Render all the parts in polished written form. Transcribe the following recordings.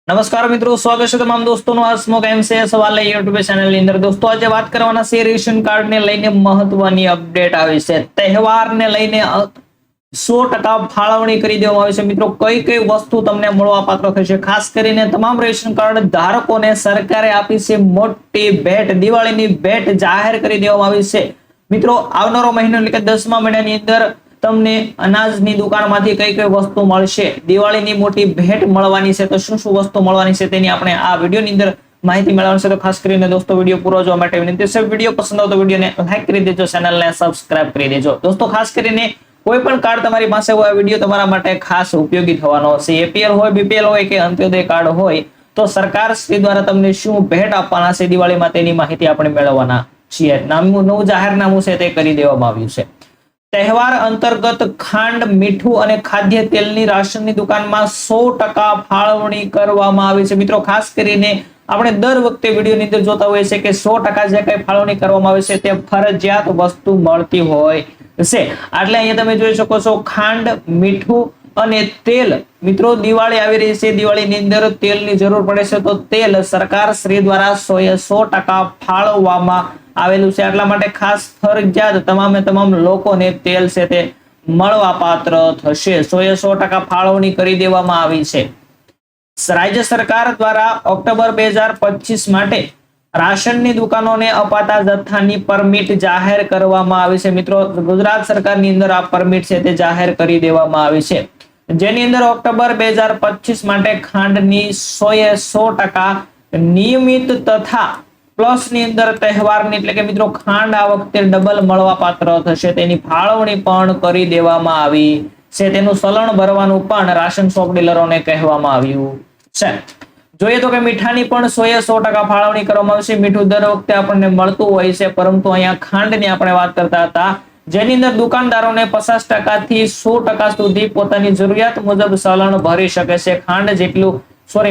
નમસ્કાર મિત્રો, સ્વાગત છે તમામ દોસ્તોનું આ સ્મોક એમસીએ સવાલ યુટ્યુબ ચેનલની અંદર। દોસ્તો આજે વાત કરવાના છે રેશન કાર્ડ ને લઈને મહત્વની અપડેટ આવી છે। તહેવારને લઈને 100% ફાળવણી કરી દેવામાં આવી છે। મિત્રો કઈ કઈ વસ્તુ તમને મળવાપાત્ર થશે, ખાસ કરીને તમામ રેશન કાર્ડ ધારકોને સરકારે આપી છે મોટી ભેટ, દિવાળીની ભેટ જાહેર કરી દેવામાં આવી છે। મિત્રો આવનારો મહિનો એટલે કે 10મા મહિનાની અંદર તમને અનાજની દુકાનમાંથી કઈ કઈ વસ્તુ મળશે, દિવાળીની મોટી ભેટ મળવાની છે, તો શું શું વસ્તુ મળવાની છે તેની આપણે આ વિડિયોની અંદર માહિતી મેળવવાની છે। તો ખાસ કરીને દોસ્તો વિડિયો પૂરો જોવા માટે વિનંતી છે। વિડિયો પસંદ આવે તો વિડિયોને લાઈક કરી દેજો, ચેનલને સબસ્ક્રાઇબ કરી દેજો। દોસ્તો ખાસ કરીને કોઈ પણ કાર્ડ તમારી પાસે હોય, આ વિડિયો તમારા માટે ખાસ ઉપયોગી થવાનો છે। એપીએલ હોય, બીપીએલ હોય કે અંત્યોદય કાર્ડ હોય તો સરકાર શ્રી દ્વારા તમને શું ભેટ આપવાના છે દિવાળીમાં તેની માહિતી આપણે મેળવવાના છીએ। નવું જાહેરનામું છે તે કરી દેવામાં આવ્યું છે। તહેવાર અંતર્ગત ખાંડ, મીઠું અને ખાદ્ય તેલની રાશનની દુકાનમાં 100% ફાળવણી કરવામાં આવી છે। મિત્રો ખાસ કરીને આપણે દર વખતે વિડીયોની અંદર જોતા હોઈએ છીએ કે 100% જે કઈ ફાળવણી કરવામાં આવે છે તે ફરજિયાત વસ્તુ મળતી હોય છે। એટલે અહીંયા તમે જોઈ શકો છો ખાંડ, મીઠું અને તેલ। મિત્રો દિવાળી આવી રહી છે, દિવાળીની અંદર તેલની જરૂર પડે છે, તો તેલ સરકાર શ્રી દ્વારા 100% ફાળવવામાં આવેલું છે। એટલા માટે ખાસ ફરજિયાત તમામ લોકોને તેલ છે તે મળવા પાત્ર થશે। 100% ફાળવણી કરી દેવામાં આવી છે। રાજ્ય સરકાર દ્વારા ઓક્ટોબર 2025 માટે રાશનની દુકાનોને અપાતા જથ્થાની પરમિટ જાહેર કરવામાં આવી છે। મિત્રો ગુજરાત સરકારની અંદર આ પરમિટ છે તે જાહેર કરી દેવામાં આવી છે, જેની અંદર ઓક્ટોબર 2025 માટે ખાંડની 100% નિયમિત તથા પ્લસ ની અંદર તહેવારની એટલે કે મિત્રો ખાંડ આ વખતે ડબલ મળવા પાત્ર થશે, તેની ફાળવણી પણ કરી દેવામાં આવી છે। તેનું ચલણ ભરવાનું પણ રાશન શોપ ડીલરોને કહેવામાં આવ્યું છે। જોઈએ તો કે મીઠાની પણ 100% ફાળવણી કરવામાં આવશે। મીઠું દર વખતે આપણને મળતું હોય છે, પરંતુ અહીંયા ખાંડની આપણે વાત કરતા હતા, જેની અંદર દુકાનદારોને 50% થી 100% સુધી પોતાની જરૂરિયાત મુજબ ચલણ ભરી શકે છે। ખાંડ જેટલું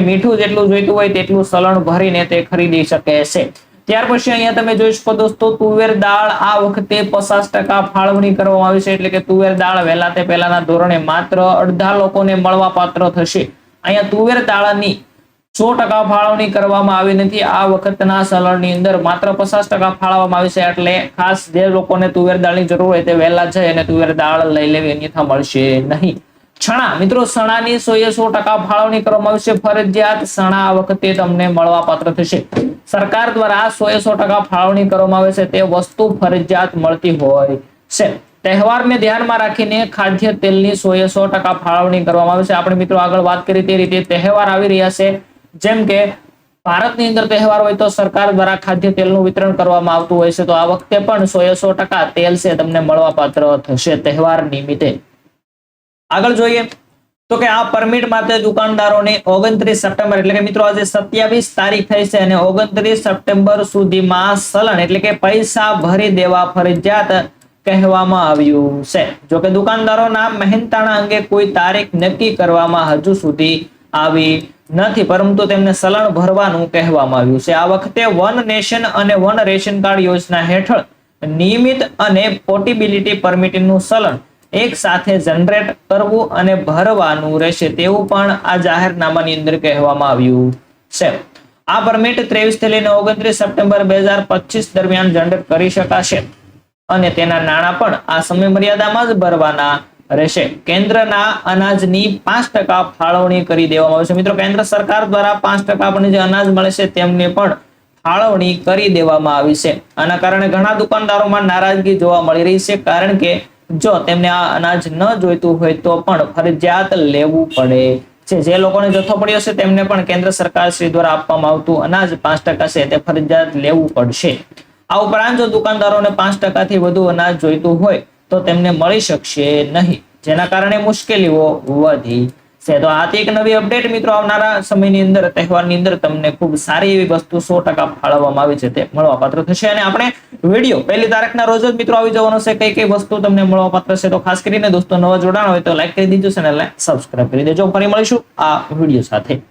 મીઠું જેટલું જોઈતું હોય તેટલું ચલણ ભરીને તે ખરીદી શકે છે। ત્યાર પછી અહીંયા તમે જોઈ શકો દોસ્તો, તુવેર દાળ આ વખતે 50% ફાળવણી કરવામાં આવી છે, એટલે કે તુવેર દાળ વહેલા તે પહેલાના ધોરણે માત્ર અડધા લોકોને મળવા પાત્ર થશે। અહીંયા તુવેર દાળની 100% ફાળવણી કરવામાં આવી નથી, આ વખતના ચલણની અંદર માત્ર 50% ફાળવવામાં આવી છે। એટલે ખાસ જે લોકોને તુવેર દાળની જરૂર હોય તે વહેલા જઈ અને તુવેર દાળ લઈ લેવી, અન્યથા મળશે નહીં। ચણા, મિત્રો ચણાની 100% ફાળવણી કરવામાં આવશે, ફરજિયાત ચણા આ વખતે તમને મળવા પાત્ર થશે। સરકાર દ્વારા 100% ફાળવણી કરવામાં આવે છે, તે વસ્તુ ફરજિયાત મળતી હોય છે। તહેવારને ધ્યાનમાં રાખીને ખાદ્ય તેલની 100% ફાળવણી કરવામાં આવે છે। આપણે મિત્રો આગળ વાત કરી તે રીતે તહેવાર આવી રહ્યા છે, જેમ કે ભારતની અંદર તહેવાર હોય તો સરકાર દ્વારા ખાદ્ય તેલનું વિતરણ કરવામાં આવતું હોય છે, તો આ વખતે પણ 100% તેલ છે તમને મળવા પાત્ર થશે તહેવાર નિમિત્તે। આગળ જોઈએ તો કે આ પરમિટ માટે દુકાનદારોને 29 સપ્ટેમ્બર એટલે કે મિત્રો આજે 27 તારીખ થઈ છે અને 29 સપ્ટેમ્બર સુધીમાં ચલણ એટલે કે પૈસા ભરી દેવા ફરજિયાત કહેવામાં આવ્યું છે। જો કે દુકાનદારોના મહેનતાણા અંગે કોઈ તારીખ નક્કી કરવામાં હજુ સુધી આવી નથી, પરંતુ તેમને ચલણ ભરવાનું કહેવામાં આવ્યું છે। આ વખતે વન નેશન અને વન રેશન કાર્ડ યોજના હેઠળ નિયમિત અને પોર્ટેબિલિટી પરમિટનું ચલણ એક સાથે જનરેટ કરવું અને ભરવાનું રહેશે, તેવું પણ આ જાહેરનામાની અંદર કહેવામાં આવ્યું છે। આ પરમિટ 23 થી લઈને 29 સપ્ટેમ્બર 2025 દરમિયાન જનરેટ કરી શકાશે અને તેના નાણાં પણ આ સમય મર્યાદામાં જ ભરવાના રહેશે। કેન્દ્રના અનાજની 5% ફાળવણી કરી દેવામાં આવશે। મિત્રો કેન્દ્ર સરકાર દ્વારા 5% આપણને જે અનાજ મળે છે તેમને પણ ફાળવણી કરી દેવામાં આવી છે। આના કારણે ઘણા દુકાનદારોમાં નારાજગી જોવા મળી રહી છે, કારણ કે જો તેમને આ અનાજ ન જોઈતું હોય તો પણ ફરજિયાત લેવું પડે છે। જે લોકોને જથ્થો પડ્યો છે તેમને પણ કેન્દ્ર સરકાર શ્રી દ્વારા આપવામાં આવતું અનાજ 5% છે તે ફરજિયાત લેવું પડશે। આ ઉપરાંત જો દુકાનદારોને 5% થી વધુ અનાજ જોઈતું હોય તો તેમને મળી શકશે નહીં, જેના કારણે મુશ્કેલીઓ વધી છે। તો આ એક નવી અપડેટ મિત્રો આવનારા સમયની અંદર તહેવારની અંદર તમને ખૂબ સારી એવી વસ્તુ 100% ફાળવવામાં આવી છે તે મળવા પાત્ર થશે। અને આપણે વિડીયો 1લી તારીખના રોજ જ મિત્રો આવી જવાનો છે કઈ કઈ વસ્તુ તમને મળવા પાત્ર છે, તો ખાસ કરીને દોસ્તો નવા જોડાણ હોય તો લાઈક કરી દેજો, ચેનલને સબસ્ક્રાઇબ કરી દેજો। ફરી મળીશું આ વિડીયો સાથે।